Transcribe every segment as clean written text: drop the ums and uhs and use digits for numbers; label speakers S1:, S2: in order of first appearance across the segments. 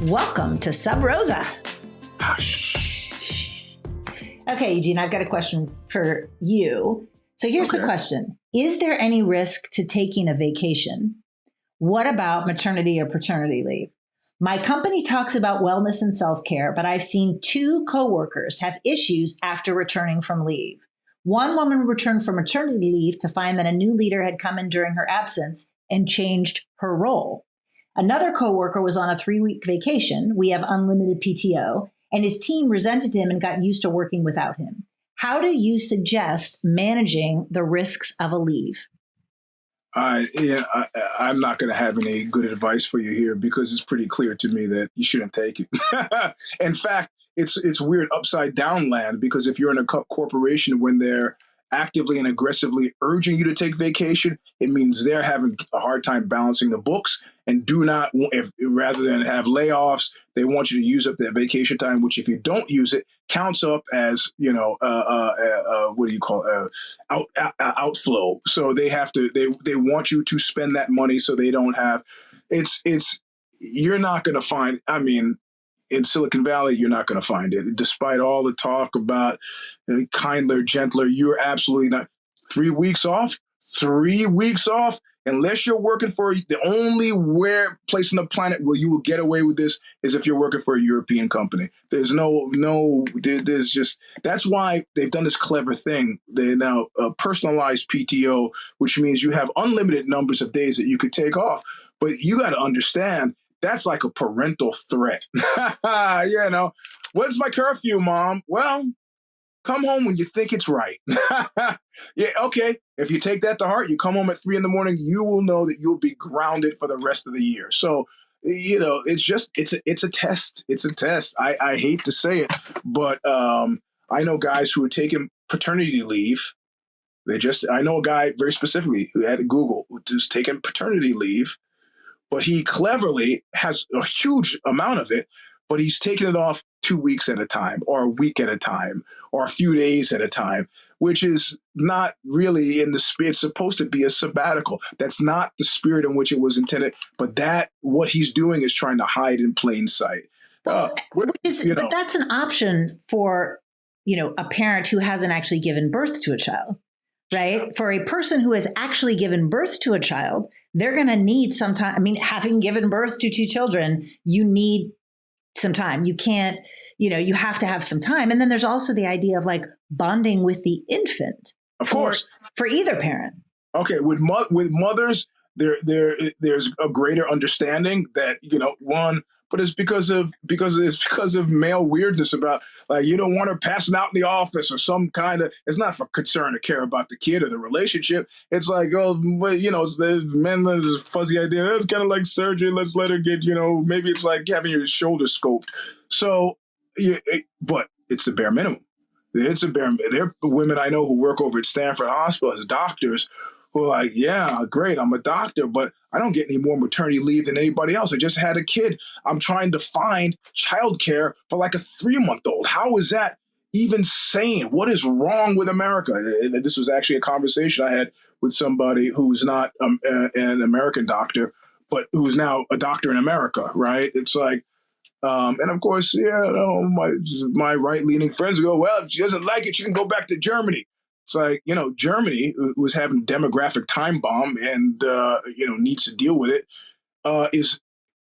S1: Welcome to Sub Rosa. Okay, Eugene, I've got a question for you. So here's the question. Is there any risk to taking a vacation? What about maternity or paternity leave? My company talks about wellness and self-care, but I've seen 2 coworkers have issues after returning from leave. One woman returned from maternity leave to find that a new leader had come in during her absence and changed her role. Another coworker was on a 3-week vacation. We have unlimited PTO, and his team resented him and got used to working without him. How do you suggest managing the risks of a leave?
S2: I'm not going to have any good advice for you here because it's pretty clear to me that you shouldn't take it. In fact, it's weird upside down land, because if you're in a corporation when they're actively and aggressively urging you to take vacation, it means they're having a hard time balancing the books and rather than have layoffs, they want you to use up that vacation time, which if you don't use it, counts up as, outflow. So they have to, they want you to spend that money so they don't have, you're not going to find, in Silicon Valley, you're not going to find it. Despite all the talk about kinder, gentler, you're absolutely not. 3 weeks off, unless you're working for the only place on the planet where you will get away with this is if you're working for a European company. There's that's why they've done this clever thing. They now personalized PTO, which means you have unlimited numbers of days that you could take off. But you got to understand, that's like a parental threat. When's my curfew, Mom? Well, come home when you think it's right. Yeah, okay. If you take that to heart, you come home at 3 a.m, you will know that you'll be grounded for the rest of the year. So, it's a test. It's a test. I hate to say it, but I know guys who are taking paternity leave. I know a guy very specifically who had Google who's taking paternity leave, but he cleverly has a huge amount of it, but he's taking it off 2 weeks at a time or a week at a time or a few days at a time, which is not really in the spirit. It's supposed to be a sabbatical. That's not the spirit in which it was intended, but what he's doing is trying to hide in plain sight.
S1: But that's an option for, a parent who hasn't actually given birth to a child. Right? For a person who has actually given birth to a child, they're going to need some time. Having given birth to 2 children, you need some time. You can't, you have to have some time. And then there's also the idea of like bonding with the infant.
S2: Of course.
S1: For either parent. Okay.
S2: With mothers, there's a greater understanding that, but it's because of male weirdness about like, you don't want her passing out in the office or some kind of, it's not for concern or care about the kid or the relationship. It's like, it's the men, there's this fuzzy idea. It's kind of like surgery. Let's let her get, maybe it's like having your shoulder scoped. So, but it's the bare minimum. There are women I know who work over at Stanford Hospital as doctors who are like, yeah, great, I'm a doctor, but I don't get any more maternity leave than anybody else. I just had a kid. I'm trying to find childcare for like a 3-month-old. How is that even sane? What is wrong with America? And this was actually a conversation I had with somebody who's not an American doctor, but who's now a doctor in America, right? It's like, and of course, my right-leaning friends go, well, if she doesn't like it, she can go back to Germany. It's like, Germany was having a demographic time bomb and, needs to deal with it. Is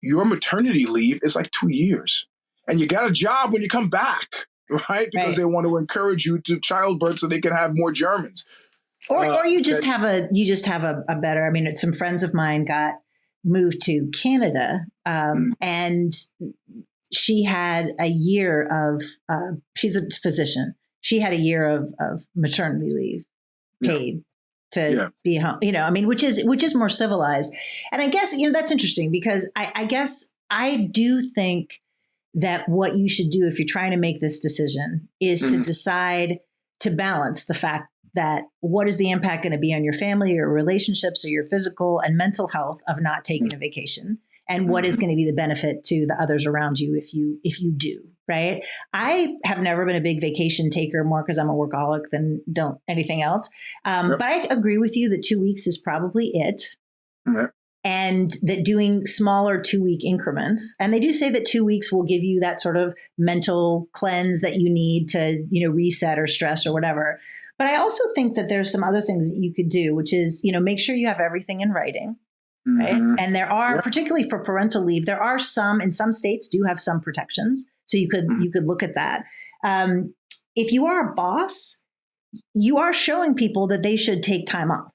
S2: your maternity leave is like 2 years and you got a job when you come back, right? Because they want to encourage you to childbirth so they can have more Germans.
S1: Or you just have a better, some friends of mine got moved to Canada and she had a year of, she's a physician. She had a year of maternity leave paid to be home, which is more civilized. And I guess, that's interesting because I guess I do think that what you should do if you're trying to make this decision is to decide to balance the fact that what is the impact going to be on your family or relationships or your physical and mental health of not taking a vacation, and what is going to be the benefit to the others around you if you do, right? I have never been a big vacation taker, more because I'm a workaholic than anything else. But I agree with you that 2 weeks is probably it. and that doing smaller 2-week increments. And they do say that 2 weeks will give you that sort of mental cleanse that you need to, reset or stress or whatever. But I also think that there's some other things that you could do, which is, make sure you have everything in writing. Right. And there are, particularly for parental leave, there are some, in some states do have some protections. So you could look at that. If you are a boss, you are showing people that they should take time off,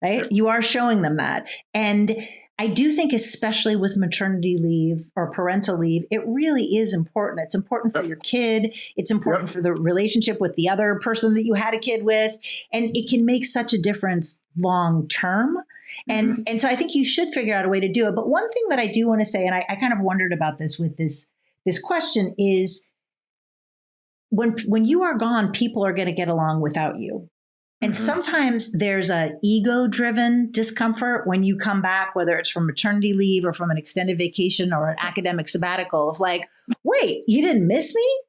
S1: right? You are showing them that. And I do think, especially with maternity leave or parental leave, it really is important. It's important for your kid. It's important for the relationship with the other person that you had a kid with. And it can make such a difference long term. And so I think you should figure out a way to do it. But one thing that I do want to say, and I kind of wondered about this with this question, is when you are gone, people are going to get along without you. And sometimes there's a ego-driven discomfort when you come back, whether it's from maternity leave or from an extended vacation or an academic sabbatical, of like, wait, you didn't miss me?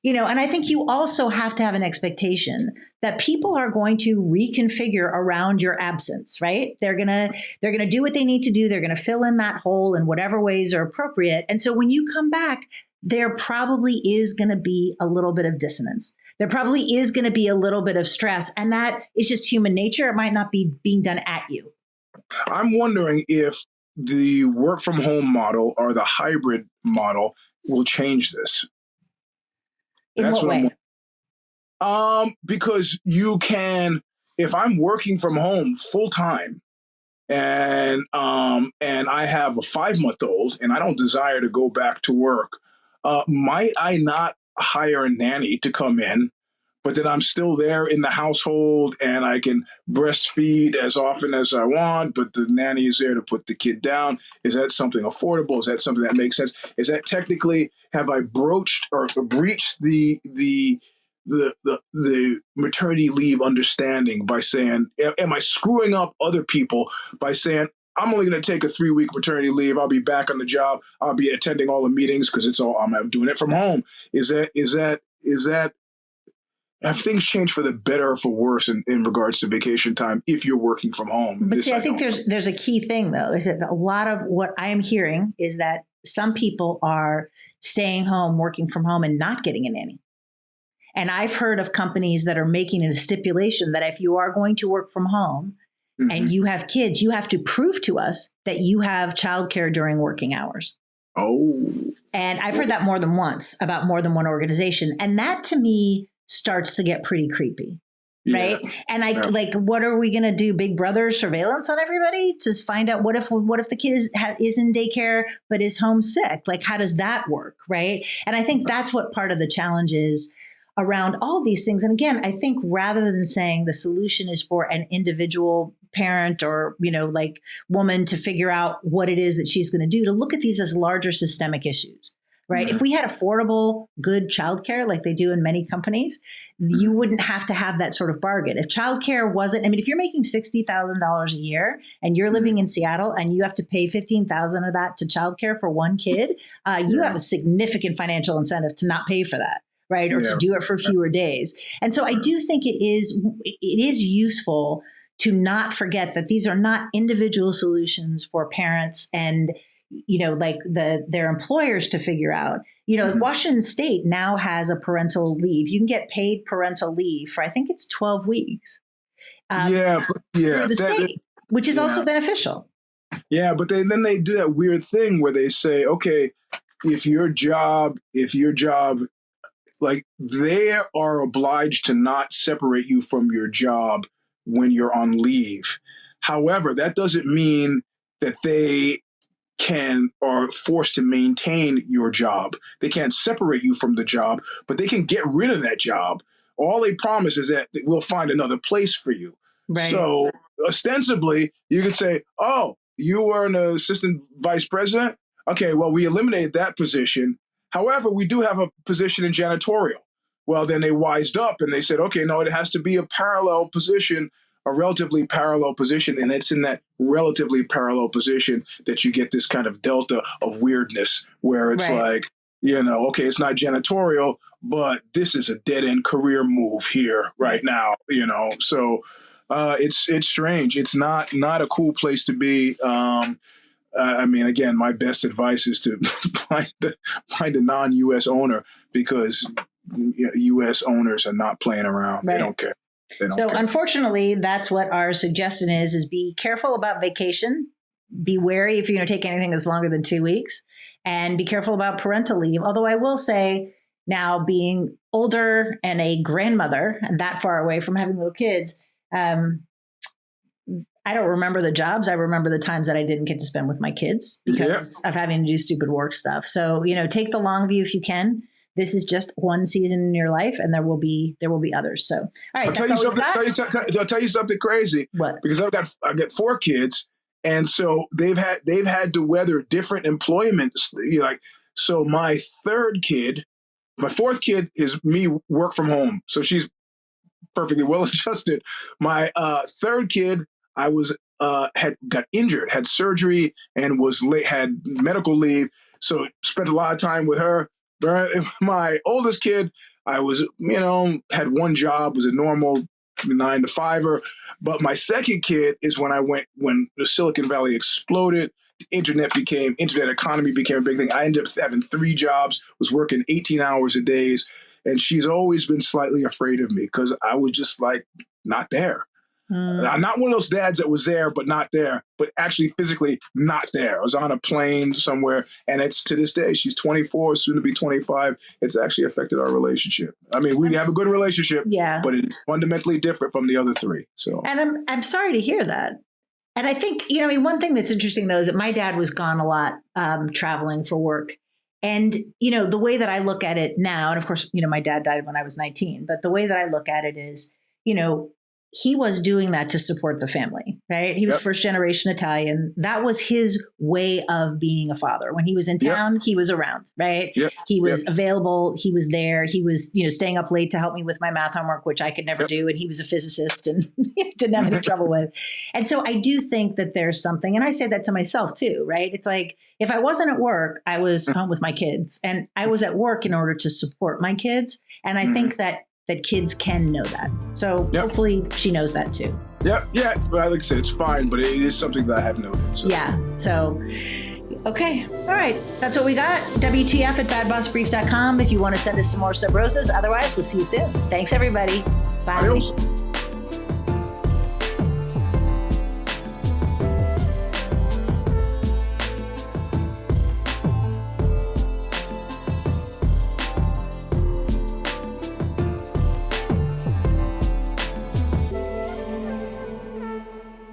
S1: And I think you also have to have an expectation that people are going to reconfigure around your absence, right? They're going to do what they need to do. They're going to fill in that hole in whatever ways are appropriate. And so when you come back, there probably is going to be a little bit of dissonance. There probably is going to be a little bit of stress, and that is just human nature. It might not be being done at you.
S2: I'm wondering if the work from home model or the hybrid model will change this.
S1: In what way?
S2: Because you can, if I'm working from home full time, and I have a 5-month-old, and I don't desire to go back to work, might I not hire a nanny to come in, but then I'm still there in the household and I can breastfeed as often as I want, but the nanny is there to put the kid down? Is that something affordable? Is that something that makes sense? Is that technically, have I broached or breached the maternity leave understanding by saying, am I screwing up other people by saying, I'm only going to take a 3-week maternity leave. I'll be back on the job. I'll be attending all the meetings because I'm doing it from home. Is that have things changed for the better or for worse in regards to vacation time if you're working from home?
S1: But see, I think there's a key thing, though, is that a lot of what I am hearing is that some people are staying home, working from home, and not getting a nanny. And I've heard of companies that are making it a stipulation that if you are going to work from home and you have kids, you have to prove to us that you have childcare during working hours.
S2: Oh.
S1: And I've heard that more than once about more than one organization. And that, to me, starts to get pretty creepy, right? Yeah. And what are we going to do? Big Brother surveillance on everybody to find out what if the kid is in daycare but is homesick? Like, how does that work, right? And I think that's what part of the challenge is around all these things. And again, I think rather than saying the solution is for an individual parent or, woman to figure out what it is that she's going to do, to look at these as larger systemic issues. Right. If we had affordable, good childcare like they do in many companies, you wouldn't have to have that sort of bargain. If childcare wasn't, if you're making $60,000 a year and you're living in Seattle and you have to pay $15,000 of that to childcare for one kid, you have a significant financial incentive to not pay for that. Right. Or to do it for fewer days. And so I do think it is useful to not forget that these are not individual solutions for parents and their employers to figure out. Washington State now has a parental leave. You can get paid parental leave for, I think it's 12 weeks. For the state, which is also beneficial.
S2: Yeah, but then they do that weird thing where they say, okay, if your job, like, they are obliged to not separate you from your job when you're on leave. However, that doesn't mean that they are forced to maintain your job. They can't separate you from the job, but they can get rid of that job. All they promise is that we'll find another place for you. Right. So ostensibly, you could say, oh, you were an assistant vice president? Okay, well, we eliminated that position. However, we do have a position in janitorial. Well, then they wised up and they said, okay, no, it has to be a parallel position, a relatively parallel position. And it's in that relatively parallel position that you get this kind of delta of weirdness where it's like, okay, it's not janitorial, but this is a dead end career move here right now, So It's strange. It's not a cool place to be. I mean, again, my best advice is to find a non-U.S. owner, because U.S. owners are not playing around.
S1: Right.
S2: They don't care.
S1: So unfortunately, that's what our suggestion is be careful about vacation. Be wary if you're going to take anything that's longer than 2 weeks, and be careful about parental leave. Although I will say, now being older and a grandmother and that far away from having little kids, I don't remember the jobs. I remember the times that I didn't get to spend with my kids because of having to do stupid work stuff. So, take the long view if you can. This is just one season in your life, and there will be others. So, all right.
S2: I'll tell you something crazy.
S1: What?
S2: Because I got 4 kids, and so they've had to weather different employments. So my 4th kid is me work from home, so she's perfectly well adjusted. My 3rd kid, I was got injured, had surgery, and had medical leave, so spent a lot of time with her. My oldest kid, I was, had one job, was a normal 9 to 5er. But my 2nd kid is when the Silicon Valley exploded, the internet economy became a big thing. I ended up having 3 jobs, was working 18 hours a day. And she's always been slightly afraid of me because I was just not there. I'm not one of those dads that was there, but not there, but actually physically not there. I was on a plane somewhere, and it's to this day, she's 24, soon to be 25. It's actually affected our relationship. I mean, we have a good relationship, but it's fundamentally different from the other 3. So,
S1: and I'm sorry to hear that. And I think, one thing that's interesting though, is that my dad was gone a lot, traveling for work. And, the way that I look at it now, and of course, my dad died when I was 19, but the way that I look at it is, he was doing that to support the family, right? He was first generation Italian. That was his way of being a father. When he was in town, he was around, right? He was available. He was there. He was, staying up late to help me with my math homework, which I could never do. And he was a physicist and didn't have any trouble with. And so I do think that there's something, and I say that to myself too, right? It's like, if I wasn't at work, I was home with my kids, and I was at work in order to support my kids. And I think that kids can know that. So hopefully she knows that too.
S2: Yeah. Well, like I said, it's fine, but it is something that I have noted. So.
S1: Yeah. So, okay. All right. That's what we got. WTF@badbossbrief.com if you want to send us some more sub rosas. Otherwise, we'll see you soon. Thanks, everybody. Bye.
S2: Adios.